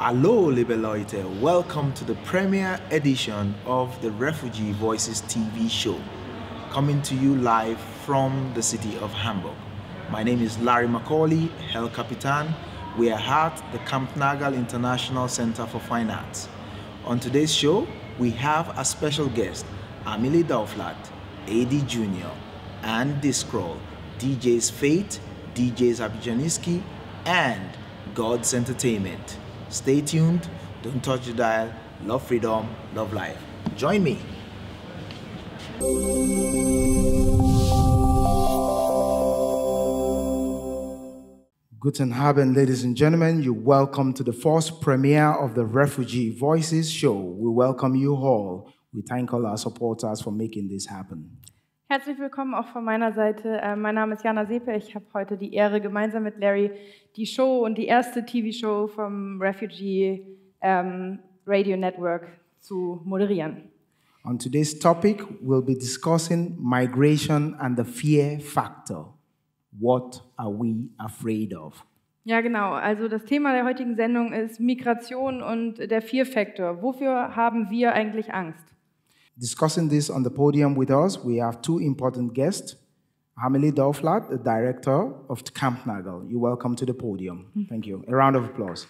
Hallo, liebe Leute, welcome to the premiere edition of the Refugee Voices TV show, coming to you live from the city of Hamburg. My name is Larry Macaulay, Herr Kapitan. We are at the Kampnagel International Center for Fine Arts. On today's show, we have a special guest, Amelie Deuflhard, AD Jr., and Driscoll, Deejay Faith, Deejay Abidjansiki, and God's Entertainment. Stay tuned, don't touch the dial, love freedom, love life. Join me. Guten Abend, ladies and gentlemen. You're welcome to the first premiere of the Refugee Voices show. We welcome you all. We thank all our supporters for making this happen. Herzlich willkommen auch von meiner Seite. Mein Name ist Jana Sepe. Ich habe heute die Ehre, gemeinsam mit Larry die Show und die erste TV-Show vom Refugee Radio Network zu moderieren. On today's topic, we'll be discussing migration and the fear factor. What are we afraid of? Ja, genau. Also das Thema der heutigen Sendung ist Migration und der Fear Factor. Wofür haben wir eigentlich Angst? Discussing this on the podium with us, we have two important guests. Amelie Deuflhard, the director of Kampnagel. You're welcome to the podium. Thank you. A round of applause.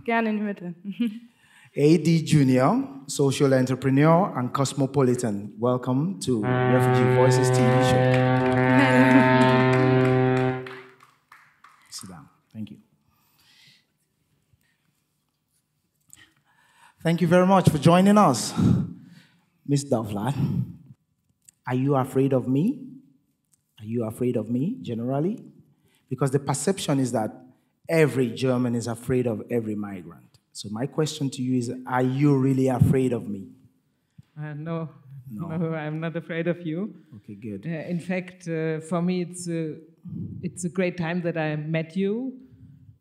Gerne in die Mitte. AD Jr., social entrepreneur and cosmopolitan. Welcome to Refugee Voices TV show. Sit down. Thank you. Thank you very much for joining us. Ms. Deuflhard, are you afraid of me? Are you afraid of me, generally? Because the perception is that every German is afraid of every migrant. So my question to you is, are you really afraid of me? No, I'm not afraid of you. Okay, good. In fact, for me, it's a great time that I met you.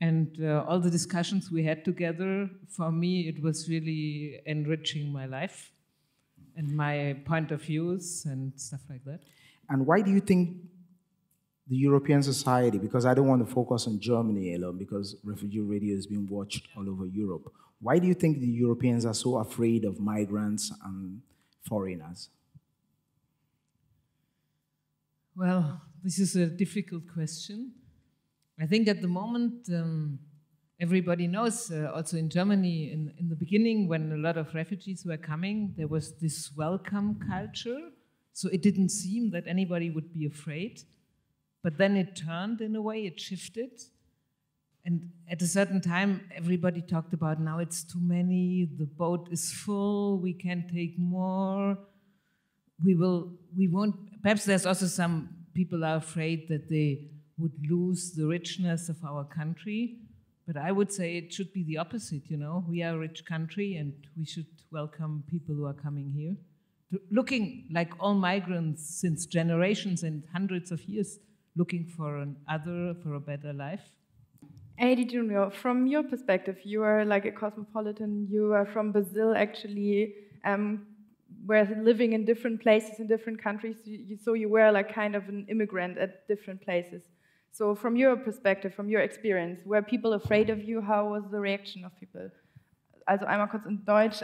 And all the discussions we had together, for me, it was really enriching my life and my point of views and stuff like that. And why do you think the European society, because I don't want to focus on Germany alone, because Refugee Radio is being watched all over Europe, why do you think the Europeans are so afraid of migrants and foreigners? Well, this is a difficult question. I think at the moment, everybody knows, also in Germany, in the beginning, when a lot of refugees were coming, there was this welcome culture. So it didn't seem that anybody would be afraid. But then it turned in a way, it shifted. And at a certain time, everybody talked about, now it's too many, the boat is full, we can't take more. We won't, perhaps there's also some people are afraid that they would lose the richness of our country. But I would say it should be the opposite, you know. We are a rich country and we should welcome people who are coming here. Looking like all migrants since generations and hundreds of years, looking for a better life. AD Junior, from your perspective, you are like a cosmopolitan, you are from Brazil actually, were living in different places in different countries, so you were like kind of an immigrant at different places. So from your perspective, from your experience, were people afraid of you? How was the reaction of people? Also einmal kurz in Deutsch.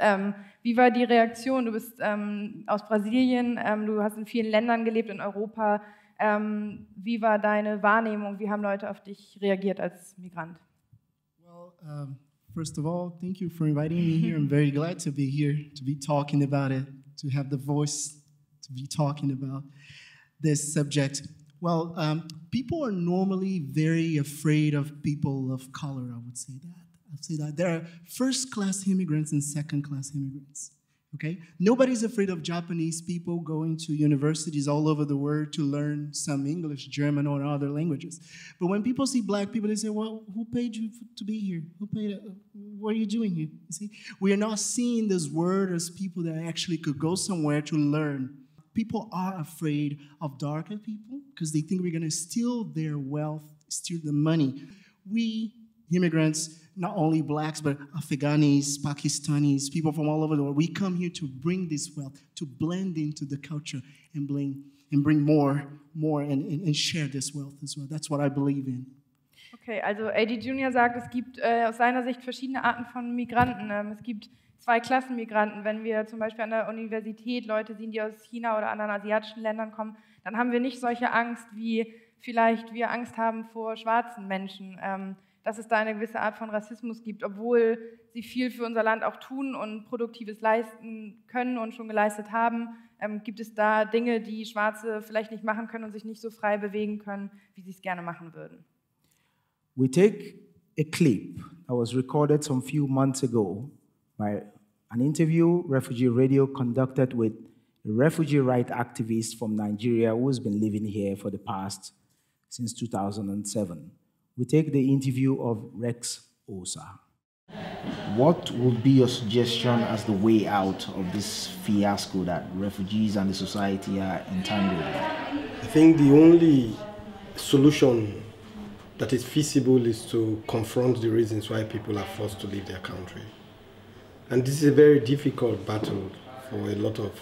Wie war die Reaktion? Du bist aus Brasilien, du hast in vielen Ländern gelebt, in Europa. Wie war deine Wahrnehmung? Wie haben Leute auf dich reagiert als Migrant? Well, first of all, thank you for inviting me here. I'm very glad to be here, to be talking about it, to have the voice to be talking about this subject. Well, people are normally very afraid of people of color, I would say that. I'd say that. There are first-class immigrants and second-class immigrants, okay? Nobody's afraid of Japanese people going to universities all over the world to learn some English, German, or other languages. But when people see black people, they say, well, who paid you to be here? Who paid? What are you doing here? You see? We are not seeing this word as people that actually could go somewhere to learn. People are afraid of darker people because they think we're going to steal their wealth, steal the money. We, immigrants, not only blacks, but Afghanis, Pakistanis, people from all over the world, we come here to bring this wealth, to blend into the culture and bring and bring more and share this wealth as well. That's what I believe in. Okay, also AD Junior sagt, es gibt aus seiner Sicht verschiedene Arten von Migranten. Es gibt zwei Klassen Migranten. Wenn wir zum Beispiel an der Universität Leute sehen, die aus China oder anderen asiatischen Ländern kommen, dann haben wir nicht solche Angst, wie vielleicht wir Angst haben vor schwarzen Menschen. Dass es da eine gewisse Art von Rassismus gibt, obwohl sie viel für unser Land auch tun und Produktives leisten können und schon geleistet haben, gibt es da Dinge, die Schwarze vielleicht nicht machen können und sich nicht so frei bewegen können, wie sie es gerne machen würden. We take a clip that was recorded some few months ago by an interview Refugee Radio conducted with a refugee rights activist from Nigeria who has been living here for the past since 2007. We take the interview of Rex Osa. What would be your suggestion as the way out of this fiasco that refugees and the society are entangled in? I think the only solution that is feasible is to confront the reasons why people are forced to leave their country. And this is a very difficult battle for a lot of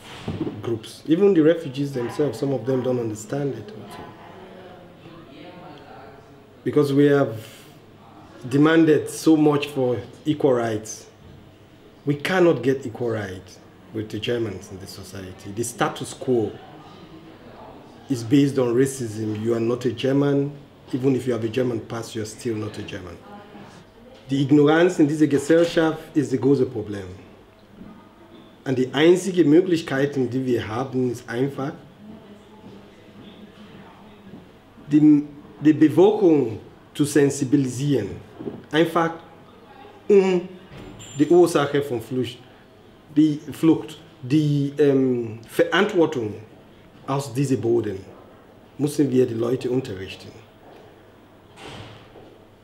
groups. Even the refugees themselves, some of them don't understand it also. Because we have demanded so much for equal rights. We cannot get equal rights with the Germans in this society. The status quo is based on racism. You are not a German. Even if you have a German pass, you are still not a German. Die Ignoranz in dieser Gesellschaft ist das große Problem. Und die einzige Möglichkeit, die wir haben, ist einfach, die Bevölkerung zu sensibilisieren. Einfach die Ursache von Flucht, die Verantwortung aus diesem Boden, müssen wir die Leute unterrichten.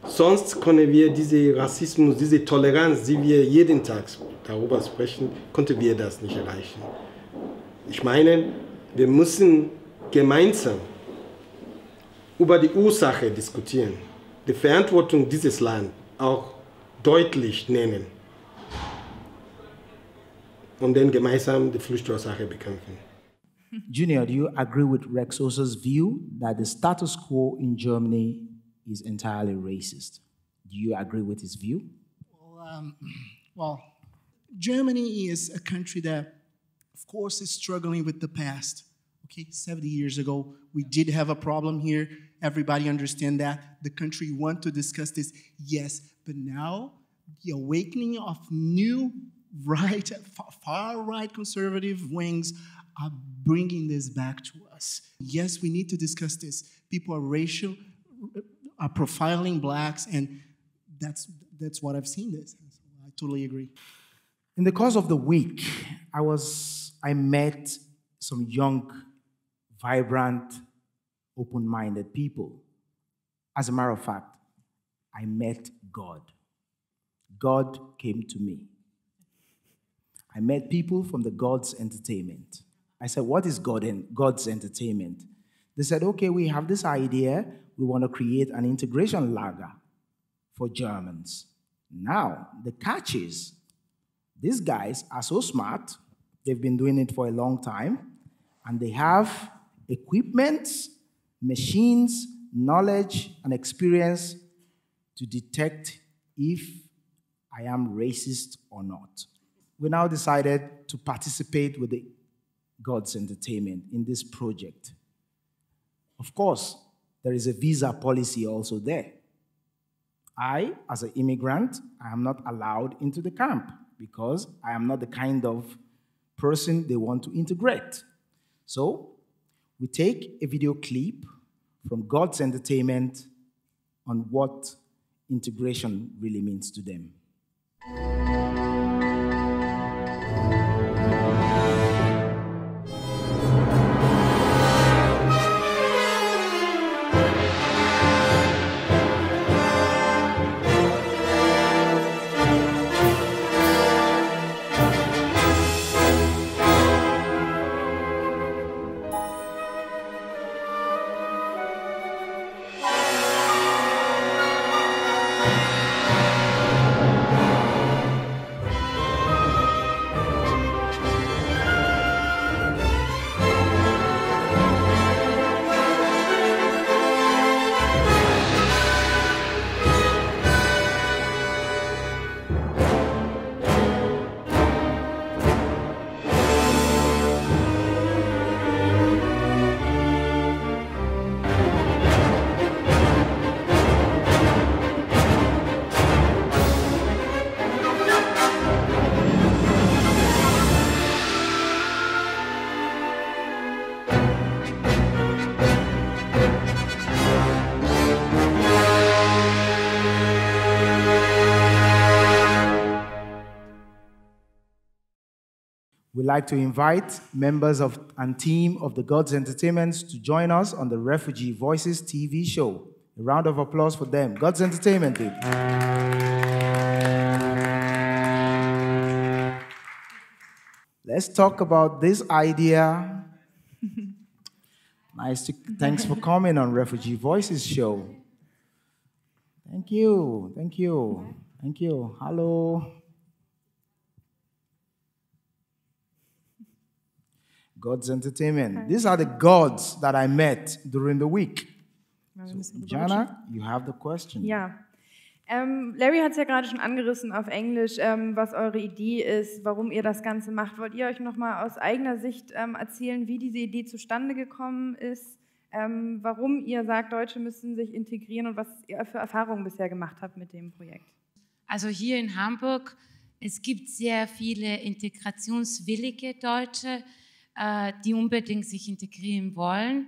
Sonst können wir diesen Rassismus, diese Toleranz, die wir jeden Tag darüber sprechen, konnten wir das nicht erreichen. Ich meine, wir müssen gemeinsam über die Ursache diskutieren, die Verantwortung dieses Landes auch deutlich nennen und dann gemeinsam die Fluchtursache bekämpfen. Junior, do you agree with Rex Osa's view that the status quo in Germany is entirely racist? Do you agree with his view? Well, Germany is a country that, of course, is struggling with the past. Okay, 70 years ago, we did have a problem here. Everybody understand that. The country want to discuss this, yes. But now, the awakening of new right, far-right conservative wings are bringing this back to us. Yes, we need to discuss this. People are profiling blacks, and that's what I've seen this. I totally agree. In the course of the week, I met some young, vibrant, open-minded people. As a matter of fact, I met God. God came to me. I met people from the God's Entertainment. I said, what is God's Entertainment? They said, okay, we have this idea. We want to create an integration lager for Germans. Now, the catch is, these guys are so smart. They've been doing it for a long time. And they have equipment, machines, knowledge, and experience to detect if I am racist or not. We now decided to participate with the God's Entertainment in this project. Of course, there is a visa policy also there. I, as an immigrant, I am not allowed into the camp because I am not the kind of person they want to integrate. So we take a video clip from God's Entertainment on what integration really means to them. We'd like to invite members of and team of the Gods Entertainment to join us on the Refugee Voices TV show. A round of applause for them. Gods Entertainment team. Let's talk about this idea. Thanks for coming on Refugee Voices show. Thank you. Hello. Gods Entertainment. Hi. These are the gods that I met during the week. So, Jana, you have the question. Ja. Larry hat es ja gerade schon angerissen auf Englisch, was eure Idee ist, warum ihr das Ganze macht. Wollt ihr euch nochmal aus eigener Sicht erzählen, wie diese Idee zustande gekommen ist, warum ihr sagt, Deutsche müssen sich integrieren und was ihr für Erfahrungen bisher gemacht habt mit dem Projekt? Also hier in Hamburg, es gibt sehr viele integrationswillige Deutsche, die unbedingt sich integrieren wollen.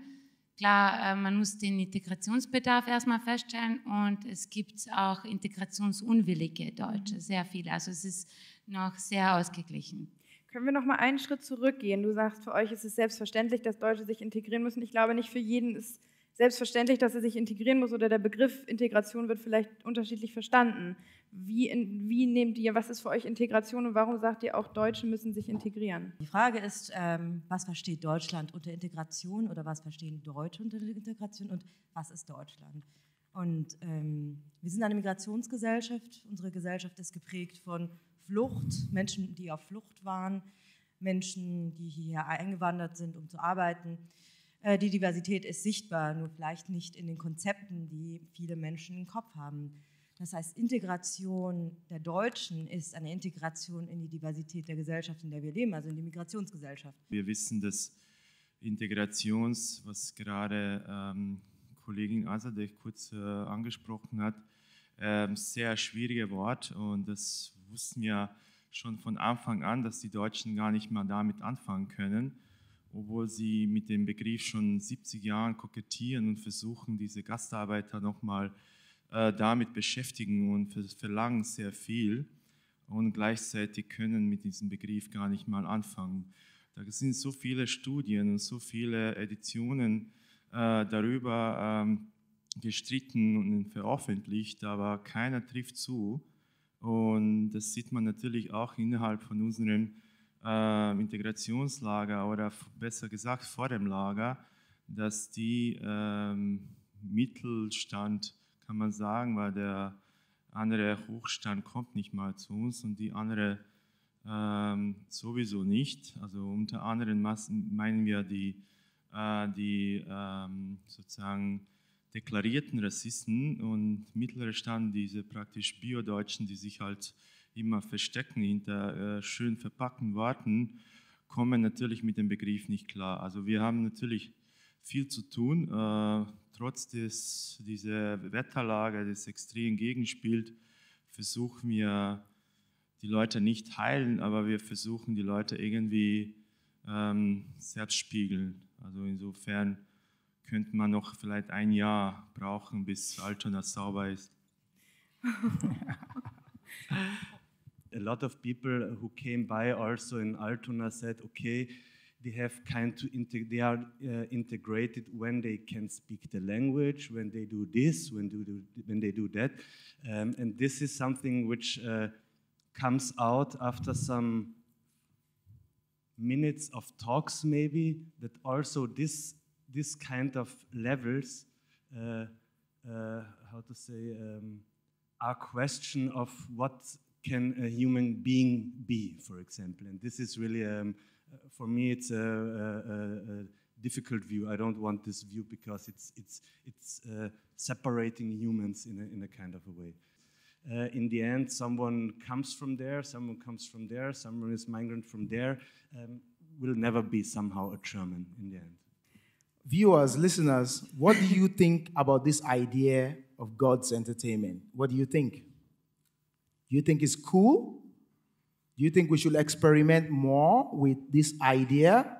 Klar, man muss den Integrationsbedarf erstmal feststellen und es gibt auch integrationsunwillige Deutsche, sehr viele. Also es ist noch sehr ausgeglichen. Können wir noch mal einen Schritt zurückgehen? Du sagst, für euch ist es selbstverständlich, dass Deutsche sich integrieren müssen. Ich glaube, nicht für jeden ist selbstverständlich, dass er sich integrieren muss oder der Begriff Integration wird vielleicht unterschiedlich verstanden. Wie nehmt ihr, was ist für euch Integration und warum sagt ihr auch, Deutsche müssen sich integrieren? Die Frage ist, was versteht Deutschland unter Integration oder was verstehen Deutsche unter Integration und was ist Deutschland? Und wir sind eine Migrationsgesellschaft. Unsere Gesellschaft ist geprägt von Flucht, Menschen, die auf Flucht waren, Menschen, die hierher eingewandert sind, um zu arbeiten. Die Diversität ist sichtbar, nur vielleicht nicht in den Konzepten, die viele Menschen im Kopf haben. Das heißt, Integration der Deutschen ist eine Integration in die Diversität der Gesellschaft, in der wir leben, also in die Migrationsgesellschaft. Wir wissen, dass Integrations, was gerade Kollegin Azadeh kurz angesprochen hat, sehr schwierige Wort und das wussten wir schon von Anfang an, dass die Deutschen gar nicht mehr damit anfangen können, obwohl sie mit dem Begriff schon 70 Jahren kokettieren und versuchen, diese Gastarbeiter nochmal damit beschäftigen und verlangen sehr viel und gleichzeitig können mit diesem Begriff gar nicht mal anfangen. Da sind so viele Studien und so viele Editionen darüber gestritten und veröffentlicht, aber keiner trifft zu. Und das sieht man natürlich auch innerhalb von unserem Integrationslager oder besser gesagt vor dem Lager, dass die Mittelstand, kann man sagen, weil der andere Hochstand kommt nicht mal zu uns und die andere sowieso nicht. Also unter anderem meinen wir die sozusagen deklarierten Rassisten und mittlere Stand, diese praktisch Bio-Deutschen, die sich halt immer verstecken hinter schön verpackten Worten, kommen natürlich mit dem Begriff nicht klar. Also wir haben natürlich viel zu tun, trotz dieser Wetterlage, das extrem gegenspielt, versuchen wir die Leute nicht heilen, aber wir versuchen die Leute irgendwie selbst spiegeln. Also insofern könnte man noch vielleicht ein Jahr brauchen, bis Altona sauber ist. A lot of people who came by also in Altona said, okay, they are integrated when they can speak the language, when they do this, when they do that, and this is something which comes out after some minutes of talks, maybe, that also this kind of levels, how to say, are question of what can a human being be, for example. And this is really, for me, it's a difficult view. I don't want this view because it's separating humans in a kind of a way. In the end, someone comes from there, someone comes from there, someone is migrant from there, will never be somehow a German in the end. Viewers, listeners, what do you think about this idea of God's entertainment? What do you think? Do you think it's cool? Do you think we should experiment more with this idea?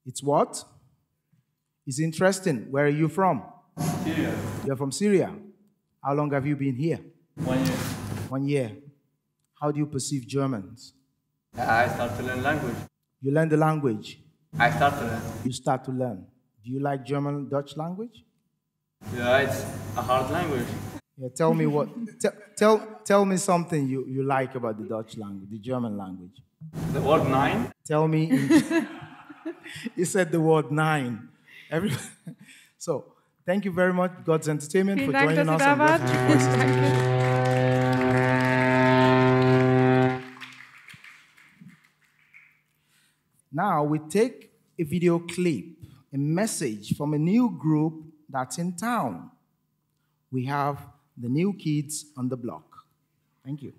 It's what? It's interesting. Where are you from? Syria. You're from Syria. How long have you been here? 1 year. 1 year. How do you perceive Germans? I start to learn language. You learn the language? I start to learn. You start to learn. Do you like German, Dutch language? Yeah, it's a hard language. Yeah, tell me what. Tell me something you like about the Dutch language, the German language. The word nine? Tell me. You said the word nine. So, thank you very much, God's Entertainment, for joining us on Refugee Voices. Now we take a video clip, a message from a new group that's in town. We have the New Kids on the Block. Thank you.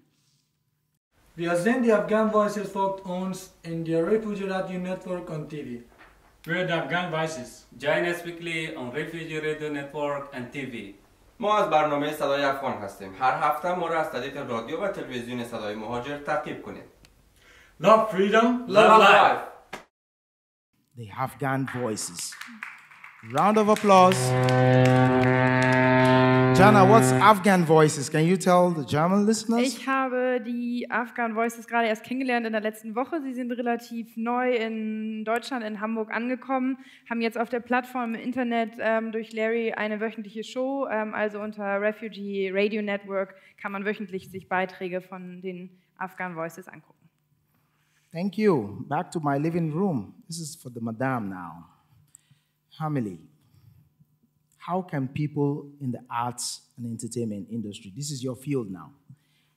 Wir sind die Afghan Voices, folgt uns in der Refugee Radio Network on TV. We're the Afghan Voices. Join us weekly on Refugee Radio Network and TV. ما از برنامه صدای افغان هستیم. هر هفته ما را از طریق رادیو و تلویزیون صدای مهاجر تعقیب کنید. Love freedom, love life. The Afghan Voices. Round of applause. Jana, what's Afghan Voices? Can you tell the German listeners? Ich habe die Afghan Voices gerade erst kennengelernt in der letzten Woche. Sie sind relativ neu in Deutschland, in Hamburg angekommen, haben jetzt auf der Plattform im Internet durch Larry eine wöchentliche Show, also unter Refugee Radio Network kann man wöchentlich sich Beiträge von den Afghan Voices angucken. Thank you. Back to my living room. This is for the madame now. Amelie, how can people in the arts and entertainment industry, this is your field now,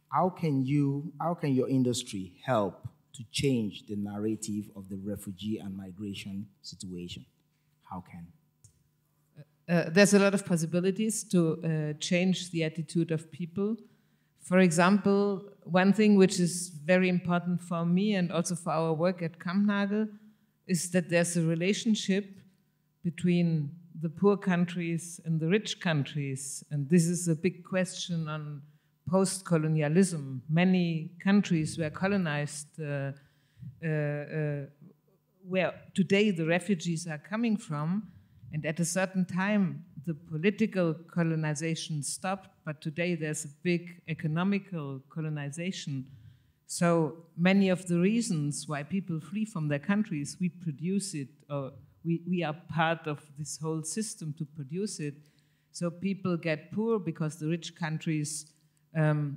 how can your industry help to change the narrative of the refugee and migration situation? How can? There's a lot of possibilities to change the attitude of people. For example, one thing which is very important for me and also for our work at Kampnagel is that there's a relationship between the poor countries and the rich countries. And this is a big question on post-colonialism. Many countries were colonized where today the refugees are coming from. And at a certain time, the political colonization stopped, but today there's a big economical colonization. So many of the reasons why people flee from their countries, we produce it, or we are part of this whole system to produce it. So people get poor because the rich countries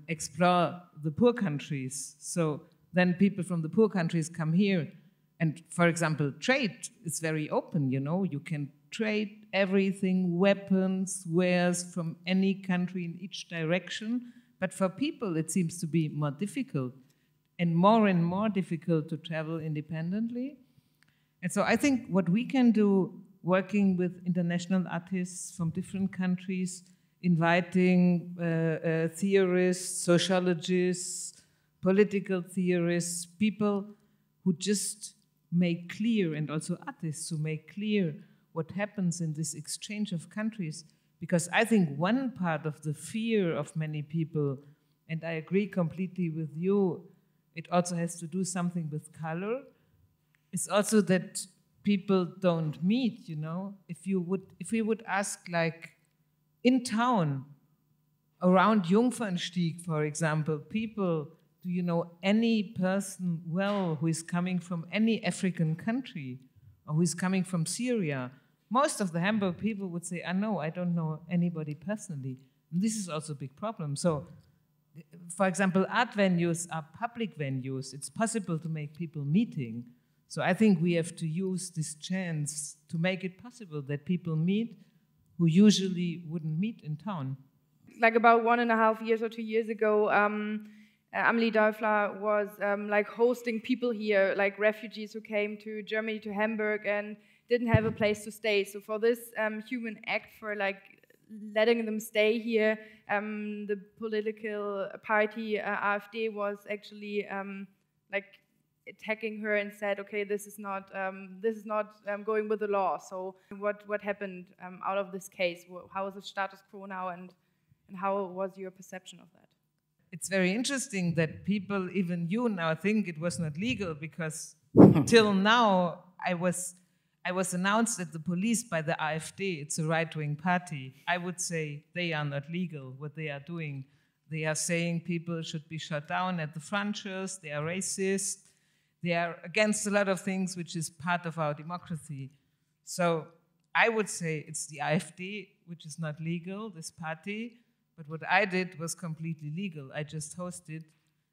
explore the poor countries. So then people from the poor countries come here. And for example, trade is very open, you know, you can trade everything, weapons, wares from any country in each direction. But for people, it seems to be more difficult and more difficult to travel independently. And so I think what we can do, working with international artists from different countries, inviting theorists, sociologists, political theorists, people who just make clear, and also artists who make clear what happens in this exchange of countries. Because I think one part of the fear of many people, and I agree completely with you, it also has to do something with color. It's also that people don't meet, you know. If we would ask, like, in town, around Jungfernstieg, for example, people, do you know any person well who is coming from any African country or who is coming from Syria? Most of the Hamburg people would say, no, I don't know anybody personally. And this is also a big problem. So, for example, art venues are public venues. It's possible to make people meeting. So I think we have to use this chance to make it possible that people meet who usually wouldn't meet in town. Like about 1.5 years or 2 years ago, Amelie Deuflhard was like hosting people here, like refugees who came to Germany, to Hamburg, and didn't have a place to stay. So for this human act, for like letting them stay here, the political party AfD was actually like attacking her and said, okay, this is not going with the law. So what happened out of this case? How is the status quo now, and how was your perception of that? It's very interesting that people, even you now, think it was not legal, because till now I was announced at the police by the AfD. It's a right-wing party. I would say they are not legal, what they are doing. They are saying people should be shut down at the frontiers. They are racist. They are against a lot of things, which is part of our democracy. So I would say it's the AfD, which is not legal, this party. But what I did was completely legal. I just hosted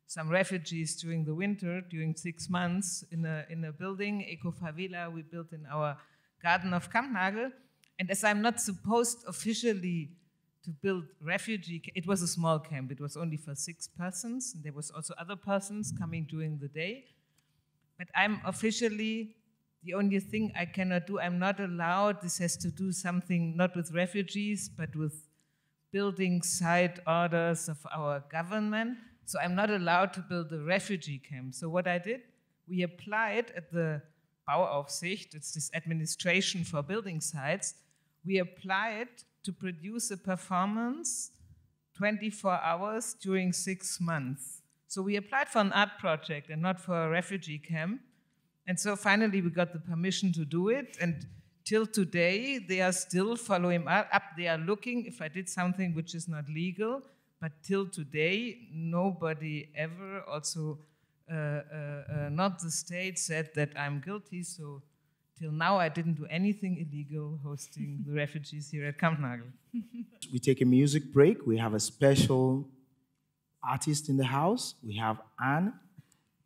some refugees during the winter, during 6 months, in a building, eco-favela, we built in our garden of Kampnagel. And as I'm not supposed officially to build refugee, it was a small camp. It was only for 6 persons. And there was also other persons coming during the day. But I'm officially, the only thing I cannot do, I'm not allowed, this has to do something not with refugees, but with building site orders of our government. So I'm not allowed to build a refugee camp. So what I did, we applied at the Bauaufsicht, it's this administration for building sites, we applied to produce a performance 24 hours during 6 months. So we applied for an art project and not for a refugee camp. And so finally we got the permission to do it. And till today, they are still following up. They are looking if I did something which is not legal. But till today, nobody ever, also not the state, said that I'm guilty. So till now, I didn't do anything illegal hosting the refugees here at Kampnagel. We take a music break. We have a special artist in the house. We have Anne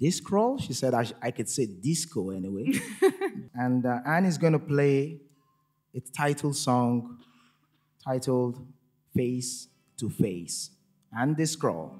Driscoll. She said I could say disco anyway. And Anne is going to play a title song titled Face to Face. Anne Driscoll.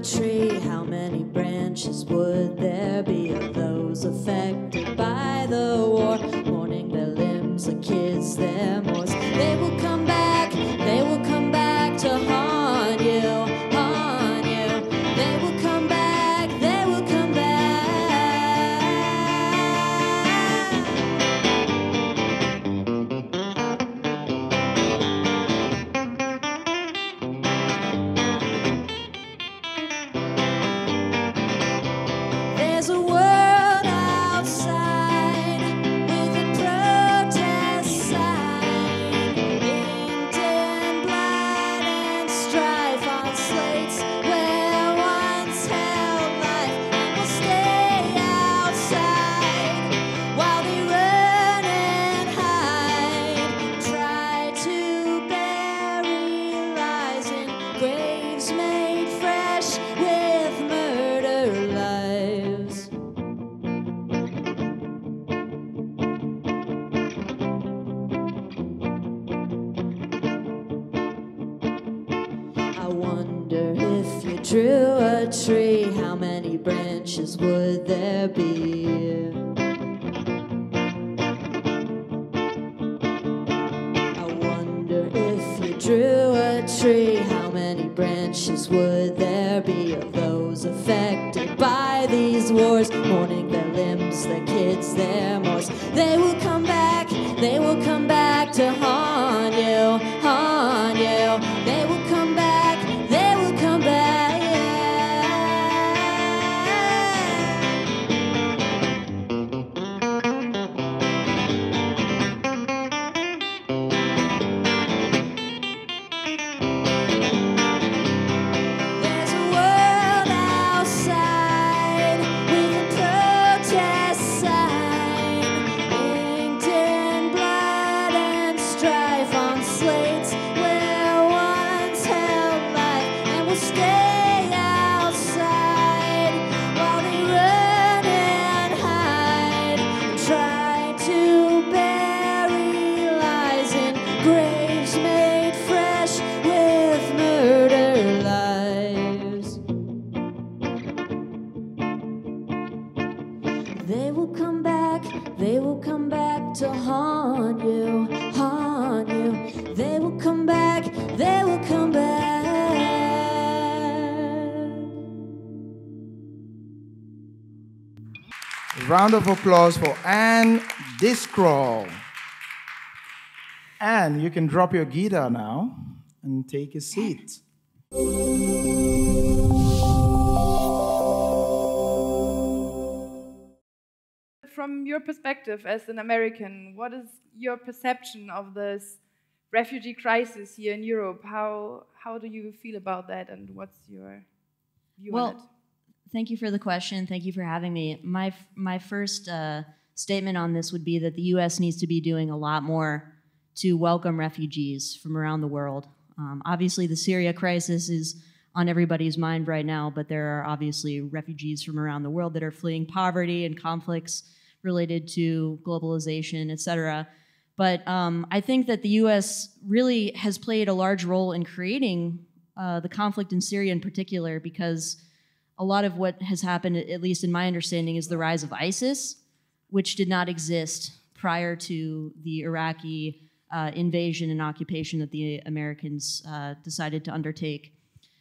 Tree, how many branches would there be of those affected by the war, mourning their limbs, the kids, their moors? They will come back to haunt you, haunt you. They will come back, they will come back. There's a world outside with a protest sign, inked in blood and strife on slates where once held life, and will stay outside while they run and hide, try to bury lies in graves made fresh with murder lives. I wonder if you drew a tree, how many branches would there be? I wonder if you drew a tree, how many branches would there be of those affected by these wars, mourning their limbs, their kids, their moors? They will come back to haunt you, haunt you. They will come back, they will come back. There's a world outside with a protest sign, inked in blood and strife on slates where once held life, and will stay outside while they run and hide, try to bury lies in graves made fresh with murder lives. They will come back to haunt you, haunt you. They will come back, they will come back. A round of applause for Anne Driscoll. Anne, you can drop your guitar now and take a seat. From your perspective as an American, what is your perception of this refugee crisis here in Europe? How do you feel about that, and what's your view on it? Thank you for the question. Thank you for having me. My first statement on this would be that the U.S. needs to be doing a lot more to welcome refugees from around the world. Obviously, the Syria crisis is on everybody's mind right now, but there are obviously refugees from around the world that are fleeing poverty and conflicts related to globalization, et cetera. But I think that the U.S. really has played a large role in creating the conflict in Syria in particular, because a lot of what has happened, at least in my understanding, is the rise of ISIS, which did not exist prior to the Iraqi invasion and occupation that the Americans decided to undertake.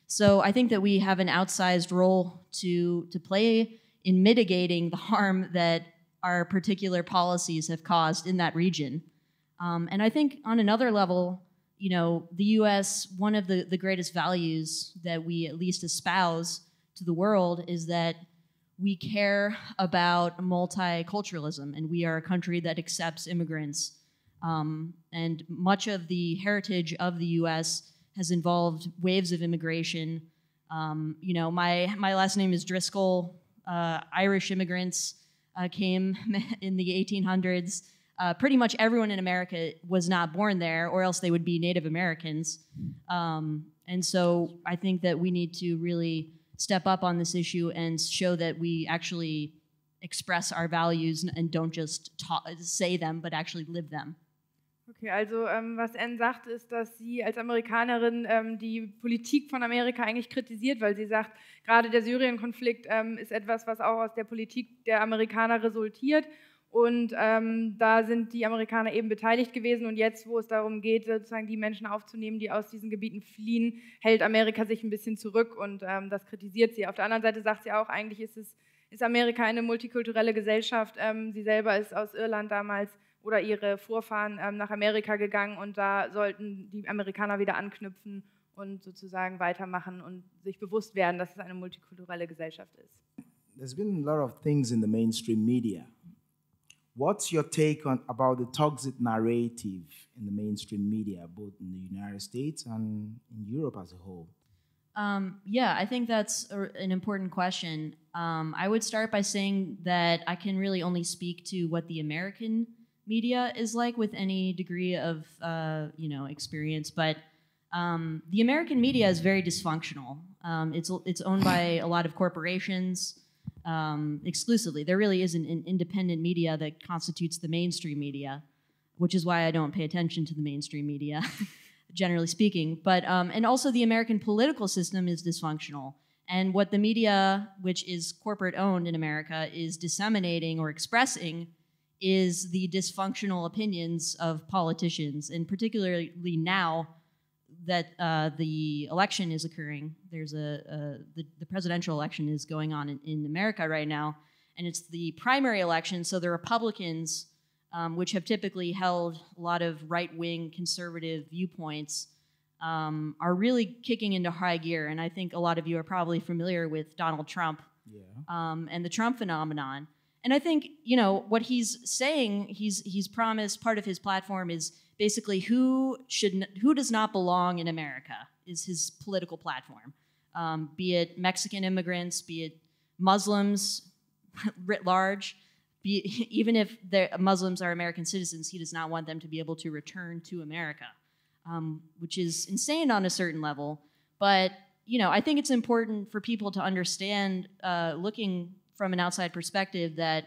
So I think that we have an outsized role to play in mitigating the harm that our particular policies have caused in that region. And I think on another level, you know, the U.S., one of the greatest values that we at least espouse to the world is that we care about multiculturalism, and we are a country that accepts immigrants. And much of the heritage of the U.S. has involved waves of immigration. You know, my last name is Driscoll. Irish immigrants came in the 1800s. Pretty much everyone in America was not born there, or else they would be Native Americans. And so I think that we need to really step up on this issue and show that we actually express our values and don't just say them, but actually live them. Okay, also was Anne sagt, ist, dass sie als Amerikanerin die Politik von Amerika eigentlich kritisiert, weil sie sagt, gerade der Syrien-Konflikt ist etwas, was auch aus der Politik der Amerikaner resultiert. Und da sind die Amerikaner eben beteiligt gewesen. Und jetzt, wo es darum geht, sozusagen die Menschen aufzunehmen, die aus diesen Gebieten fliehen, hält Amerika sich ein bisschen zurück und das kritisiert sie. Auf der anderen Seite sagt sie auch, eigentlich ist Amerika eine multikulturelle Gesellschaft. Sie selber ist aus Irland damals oder ihre Vorfahren nach Amerika gegangen, und da sollten die Amerikaner wieder anknüpfen und sozusagen weitermachen und sich bewusst werden, dass es eine multikulturelle Gesellschaft ist. There's been a lot of things in the mainstream media. What's your take about the toxic narrative in the mainstream media, both in the United States and in Europe as a whole? Yeah, I think that's an important question. I would start by saying that I can really only speak to what the American media is like with any degree of experience, but the American media is very dysfunctional. It's owned by a lot of corporations exclusively. There really isn't an independent media that constitutes the mainstream media, which is why I don't pay attention to the mainstream media, generally speaking. But and also the American political system is dysfunctional. And what the media, which is corporate owned in America, is disseminating or expressing is the dysfunctional opinions of politicians, and particularly now that the election is occurring. There's the presidential election is going on in America right now, and it's the primary election, so the Republicans, which have typically held a lot of right-wing conservative viewpoints, are really kicking into high gear, and I think a lot of you are probably familiar with Donald Trump and the Trump phenomenon. And I think, you know, what he's saying, he's promised, part of his platform is basically who does not belong in America is his political platform. Be it Mexican immigrants, be it Muslims writ large, even if Muslims are American citizens, he does not want them to be able to return to America, which is insane on a certain level. But, you know, I think it's important for people to understand, looking from an outside perspective, that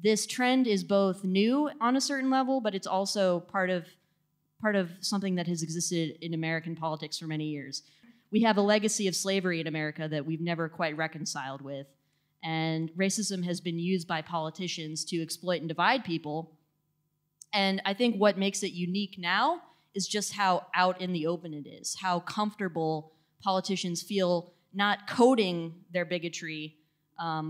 this trend is both new on a certain level, but it's also part of something that has existed in American politics for many years. We have a legacy of slavery in America that we've never quite reconciled with, and racism has been used by politicians to exploit and divide people. And I think what makes it unique now is just how out in the open it is, how comfortable politicians feel not coding their bigotry,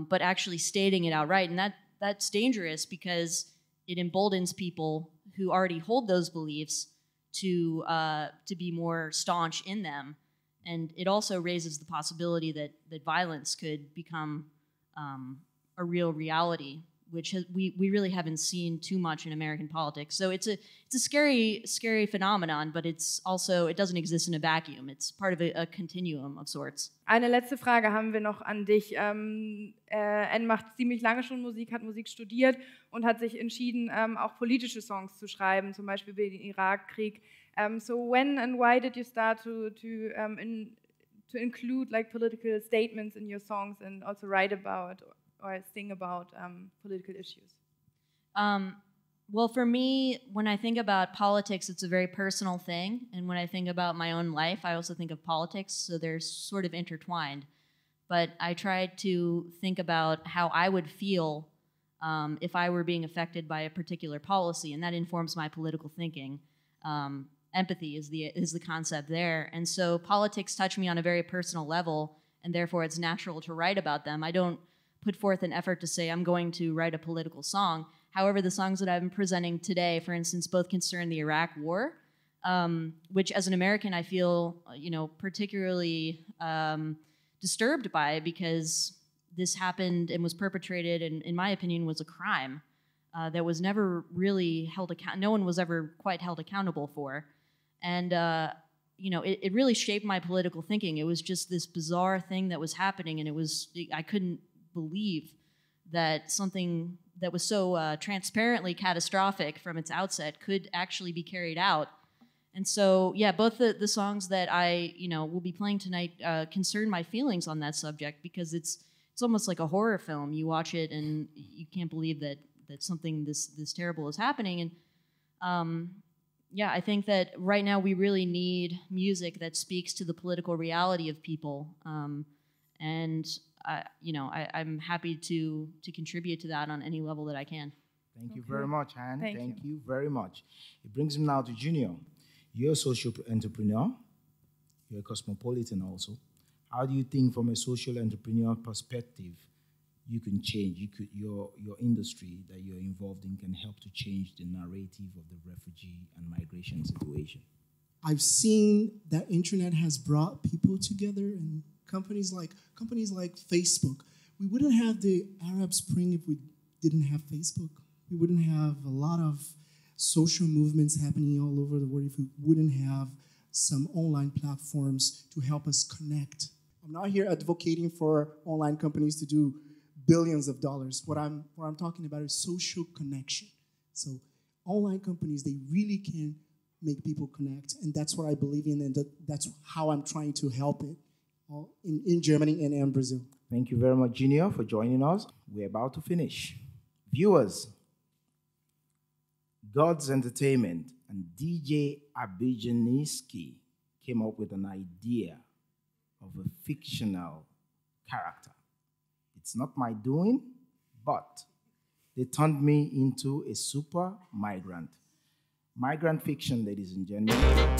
but actually stating it outright. And that's dangerous because it emboldens people who already hold those beliefs to be more staunch in them. And it also raises the possibility that violence could become a real reality, which we really haven't seen too much in American politics. So it's a scary phenomenon, but it doesn't exist in a vacuum. It's part of a continuum of sorts. Eine letzte Frage haben wir noch an dich. N macht ziemlich lange schon Musik, hat Musik studiert und hat sich entschieden, auch politische Songs zu schreiben, zum Beispiel über den Irakkrieg. So when and why did you start to include like political statements in your songs and also write about or sing about political issues? Well, for me, when I think about politics, it's a very personal thing. And when I think about my own life, I also think of politics. So they're sort of intertwined. But I tried to think about how I would feel if I were being affected by a particular policy. And that informs my political thinking. Empathy is the concept there. And so politics touch me on a very personal level. And therefore, it's natural to write about them. I don't put forth an effort to say I'm going to write a political song. However, the songs that I'm presenting today, for instance, both concern the Iraq War, which as an American I feel, particularly disturbed by, because this happened and was perpetrated and, in my opinion, was a crime that was never really held no one was ever quite held accountable for. And it really shaped my political thinking. It was just this bizarre thing that was happening, and I couldn't believe that something that was so transparently catastrophic from its outset could actually be carried out. And so, yeah, both the songs that I will be playing tonight concern my feelings on that subject, because it's almost like a horror film. You watch it and you can't believe that something this terrible is happening. And yeah, I think that right now we really need music that speaks to the political reality of people. And I'm happy to contribute to that on any level that I can. Thank you very much, Anne. Thank you very much. It brings me now to Junior. You're a social entrepreneur. You're a cosmopolitan also. How do you think, from a social entrepreneur perspective, you can change? Your industry that you're involved in can help to change the narrative of the refugee and migration situation? I've seen that internet has brought people together, and companies like Facebook. We wouldn't have the Arab Spring if we didn't have Facebook. We wouldn't have a lot of social movements happening all over the world if we wouldn't have some online platforms to help us connect. I'm not here advocating for online companies to do billions of dollars. What I'm talking about is social connection. So online companies, they really can make people connect, and that's what I believe in, and that's how I'm trying to help it in Germany and in Brazil. Thank you very much, Junior, for joining us. We're about to finish. Viewers, God's Entertainment and DJ Abidjansiki came up with an idea of a fictional character. It's not my doing, but they turned me into a super migrant. Migrant fiction, ladies and gentlemen.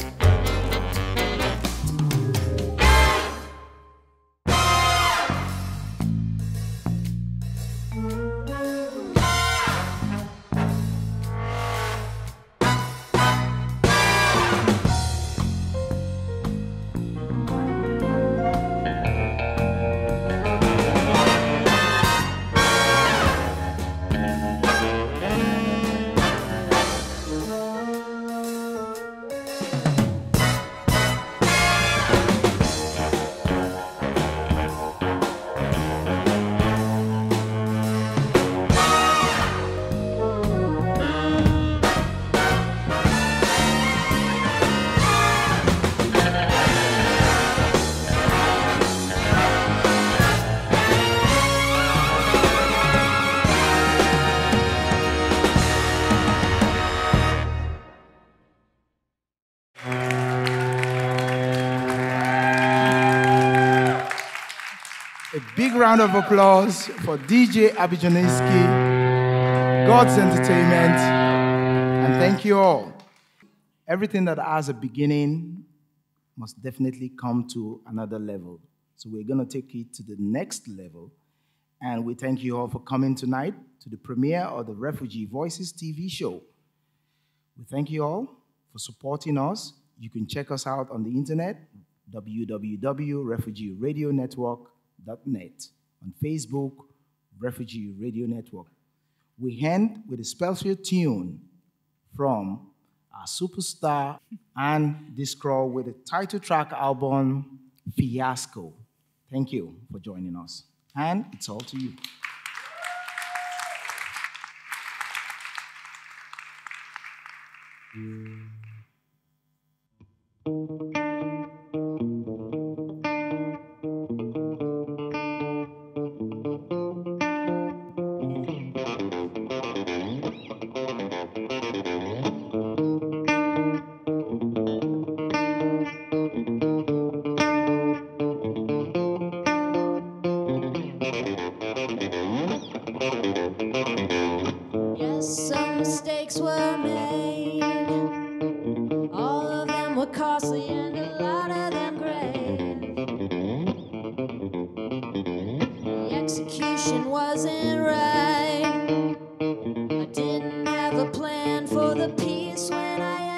Big round of applause for DJ Abidjansiki, God's Entertainment, and thank you all. Everything that has a beginning must definitely come to another level. So we're going to take it to the next level. And we thank you all for coming tonight to the premiere of the Refugee Voices TV show. We thank you all for supporting us. You can check us out on the internet, www.refugeeradionetwork.net, on Facebook, Refugee Radio Network. We end with a special tune from our superstar and Driscoll with the title track album, Fiasco. Thank you for joining us. And it's all to you. Yes, some mistakes were made. All of them were costly and a lot of them grave. The execution wasn't right. I didn't have a plan for the peace when I